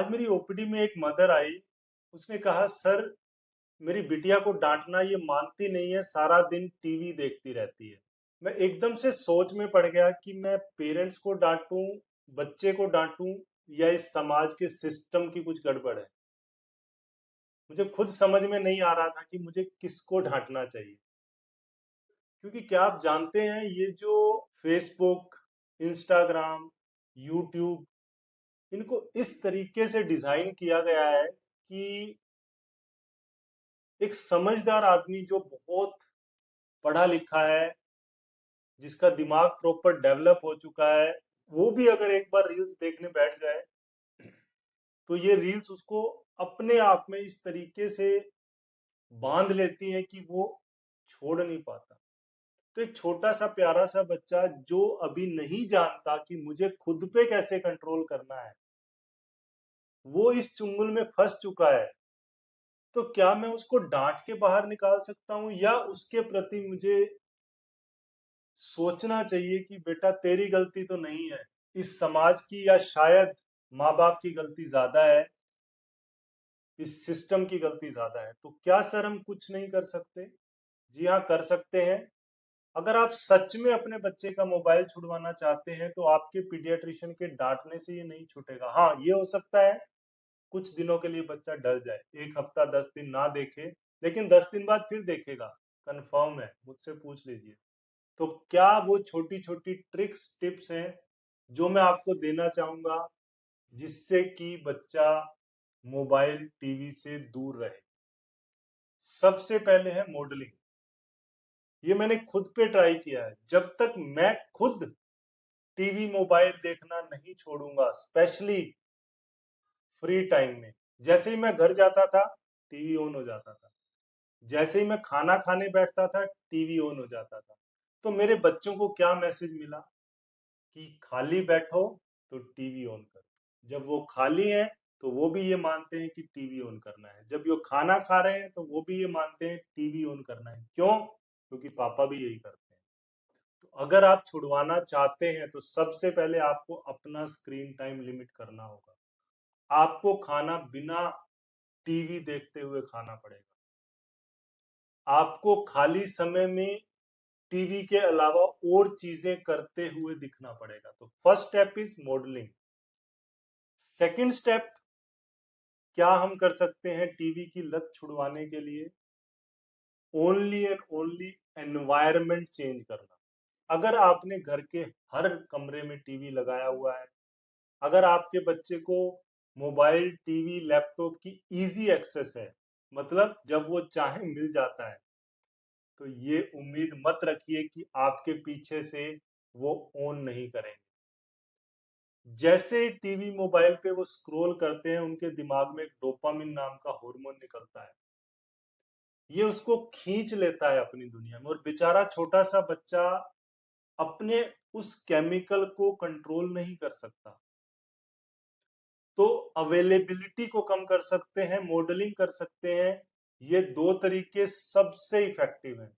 आज मेरी ओपीडी में एक मदर आई। उसने कहा, सर, मेरी बिटिया को डांटना ये मानती नहीं है, सारा दिन टीवी देखती रहती है। मैं एकदम से सोच में पड़ गया कि मैं पेरेंट्स को डांटूं, बच्चे को डांटूं, या इस समाज के सिस्टम की कुछ गड़बड़ है। मुझे खुद समझ में नहीं आ रहा था कि मुझे किसको डांटना चाहिए। क्योंकि क्या आप जानते हैं, ये जो फेसबुक, इंस्टाग्राम, यूट्यूब, इनको इस तरीके से डिजाइन किया गया है कि एक समझदार आदमी जो बहुत पढ़ा लिखा है, जिसका दिमाग प्रॉपर डेवलप हो चुका है, वो भी अगर एक बार रील्स देखने बैठ जाए तो ये रील्स उसको अपने आप में इस तरीके से बांध लेती है कि वो छोड़ नहीं पाता। तो एक छोटा सा प्यारा सा बच्चा जो अभी नहीं जानता कि मुझे खुद पे कैसे कंट्रोल करना है, वो इस चुंगल में फंस चुका है। तो क्या मैं उसको डांट के बाहर निकाल सकता हूँ, या उसके प्रति मुझे सोचना चाहिए कि बेटा, तेरी गलती तो नहीं है, इस समाज की या शायद माँ बाप की गलती ज्यादा है, इस सिस्टम की गलती ज्यादा है। तो क्या सर हम कुछ नहीं कर सकते? जी हाँ, कर सकते हैं। अगर आप सच में अपने बच्चे का मोबाइल छुड़वाना चाहते हैं तो आपके पीडियाट्रिशियन के डांटने से ये नहीं छूटेगा। हाँ, ये हो सकता है कुछ दिनों के लिए बच्चा डर जाए, एक हफ्ता 10 दिन ना देखे, लेकिन 10 दिन बाद फिर देखेगा, कंफर्म है, मुझसे पूछ लीजिए। तो क्या वो छोटी छोटी ट्रिक्स टिप्स हैं जो मैं आपको देना चाहूंगा, जिससे कि बच्चा मोबाइल टीवी से दूर रहे? सबसे पहले है मॉडलिंग। ये मैंने खुद पे ट्राई किया है। जब तक मैं खुद टीवी मोबाइल देखना नहीं छोड़ूंगा, स्पेशली फ्री टाइम में, जैसे ही मैं घर जाता था टीवी ऑन हो जाता था, जैसे ही मैं खाना खाने बैठता था टीवी ऑन हो जाता था। तो मेरे बच्चों को क्या मैसेज मिला कि खाली बैठो तो टीवी ऑन करो। जब वो खाली हैं तो वो भी ये मानते हैं कि टीवी ऑन करना है, जब वो खाना खा रहे हैं तो वो भी ये मानते हैं टीवी ऑन करना है। क्यों? क्योंकि पापा भी यही करते हैं। तो अगर आप छुड़वाना चाहते हैं तो सबसे पहले आपको अपना स्क्रीन टाइम लिमिट करना होगा। आपको खाना बिना टीवी देखते हुए खाना पड़ेगा। आपको खाली समय में टीवी के अलावा और चीजें करते हुए दिखना पड़ेगा। तो first step is modelling. Second step, क्या हम कर सकते हैं टीवी की लत छुड़वाने के लिए? Only and only environment change करना। अगर आपने घर के हर कमरे में टीवी लगाया हुआ है, अगर आपके बच्चे को मोबाइल, टीवी, लैपटॉप की इजी एक्सेस है, मतलब जब वो चाहे मिल जाता है, तो ये उम्मीद मत रखिए कि आपके पीछे से वो ऑन नहीं करेंगे। जैसे टीवी मोबाइल पे वो स्क्रॉल करते हैं, उनके दिमाग में एक डोपामिन नाम का हार्मोन निकलता है। ये उसको खींच लेता है अपनी दुनिया में, और बेचारा छोटा सा बच्चा अपने उस केमिकल को कंट्रोल नहीं कर सकता। तो अवेलेबिलिटी को कम कर सकते हैं, मॉडलिंग कर सकते हैं। ये दो तरीके सबसे इफेक्टिव हैं।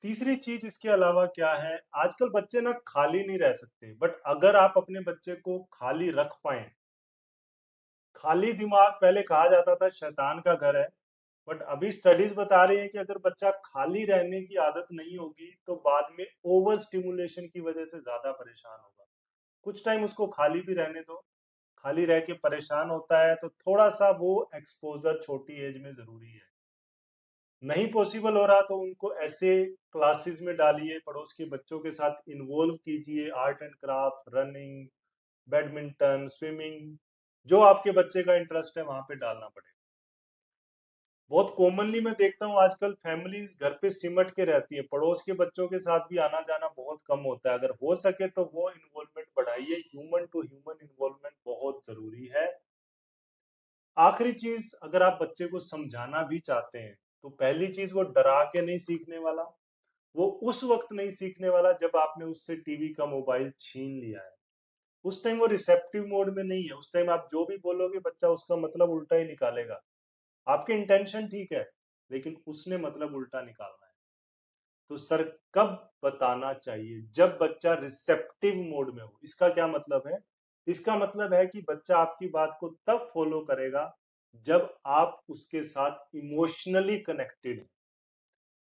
तीसरी चीज इसके अलावा क्या है, आजकल बच्चे ना खाली नहीं रह सकते, बट अगर आप अपने बच्चे को खाली रख पाए, खाली दिमाग, पहले कहा जाता था शैतान का घर है, बट अभी स्टडीज बता रही है कि अगर बच्चा खाली रहने की आदत नहीं होगी तो बाद में ओवर स्टिमुलेशन की वजह से ज्यादा परेशान होगा। कुछ टाइम उसको खाली भी रहने दो। खाली रह के परेशान होता है तो थोड़ा सा वो एक्सपोजर छोटी एज में जरूरी है। नहीं पॉसिबल हो रहा तो उनको ऐसे क्लासेस में डालिए, पड़ोस के बच्चों के साथ इन्वॉल्व कीजिए, art and craft, running, badminton, swimming, जो आपके बच्चे का इंटरेस्ट है वहां पे डालना पड़ेगा। बहुत कॉमनली मैं देखता हूँ आजकल फैमिलीज घर पे सिमट के रहती है, पड़ोस के बच्चों के साथ भी आना जाना बहुत कम होता है। अगर हो सके तो वो इन्वॉल्वमेंट बढ़ाइए, ह्यूमन टू ह्यूमन इन्वॉल्वमेंट बहुत जरूरी है। आखिरी चीज, अगर आप बच्चे को समझाना भी चाहते हैं तो पहली चीज, वो डरा के नहीं सीखने वाला। वो उस वक्त नहीं सीखने वाला जब आपने उससे टीवी का मोबाइल छीन लिया है। उस टाइम वो रिसेप्टिव मोड में नहीं है, उस टाइम आप जो भी बोलोगे बच्चा उसका मतलब उल्टा ही निकालेगा। आपके इंटेंशन ठीक है, लेकिन उसने मतलब उल्टा निकालना है। तो सर, कब बताना चाहिए? जब बच्चा रिसेप्टिव मोड में हो। इसका क्या मतलब है? इसका मतलब है कि बच्चा आपकी बात को तब फॉलो करेगा जब आप उसके साथ इमोशनली कनेक्टेड हैं।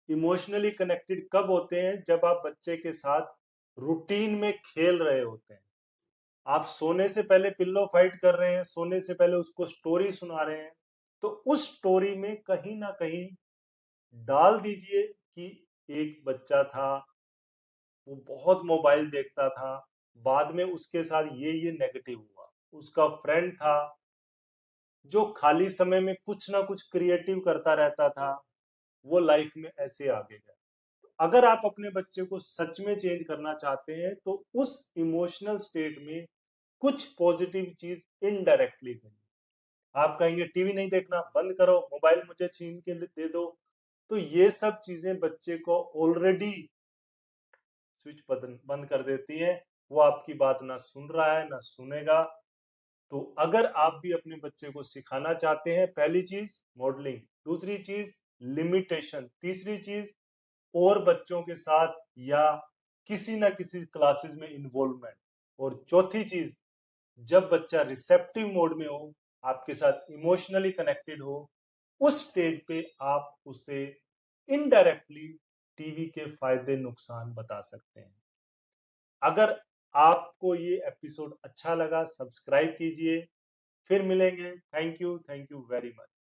इमोशनली कनेक्टेड कब होते हैं? जब आप बच्चे के साथ रूटीन में खेल रहे होते हैं। आप सोने से पहले पिल्लो फाइट कर रहे हैं, सोने से पहले उसको स्टोरी सुना रहे हैं, तो उस स्टोरी में कहीं ना कहीं डाल दीजिए कि एक बच्चा था, वो बहुत मोबाइल देखता था, बाद में उसके साथ ये नेगेटिव हुआ। उसका फ्रेंड था जो खाली समय में कुछ ना कुछ क्रिएटिव करता रहता था, वो लाइफ में ऐसे आगे गया। अगर आप अपने बच्चे को सच में चेंज करना चाहते हैं तो उस इमोशनल स्टेट में कुछ पॉजिटिव चीज इनडायरेक्टली करिए। आप कहेंगे टीवी नहीं देखना, बंद करो, मोबाइल मुझे छीन के दे दो, तो ये सब चीजें बच्चे को ऑलरेडी स्विच बंद कर देती हैं। वो आपकी बात ना सुन रहा है ना सुनेगा। तो अगर आप भी अपने बच्चे को सिखाना चाहते हैं, पहली चीज मॉडलिंग, दूसरी चीज लिमिटेशन, तीसरी चीज और बच्चों के साथ या किसी ना किसी क्लासेस में इन्वॉल्वमेंट, और चौथी चीज जब बच्चा रिसेप्टिव मोड में हो, आपके साथ इमोशनली कनेक्टेड हो, उस स्टेज पे आप उसे इनडायरेक्टली टीवी के फायदे नुकसान बता सकते हैं। अगर आपको ये एपिसोड अच्छा लगा, सब्सक्राइब कीजिए। फिर मिलेंगे। Thank you very much.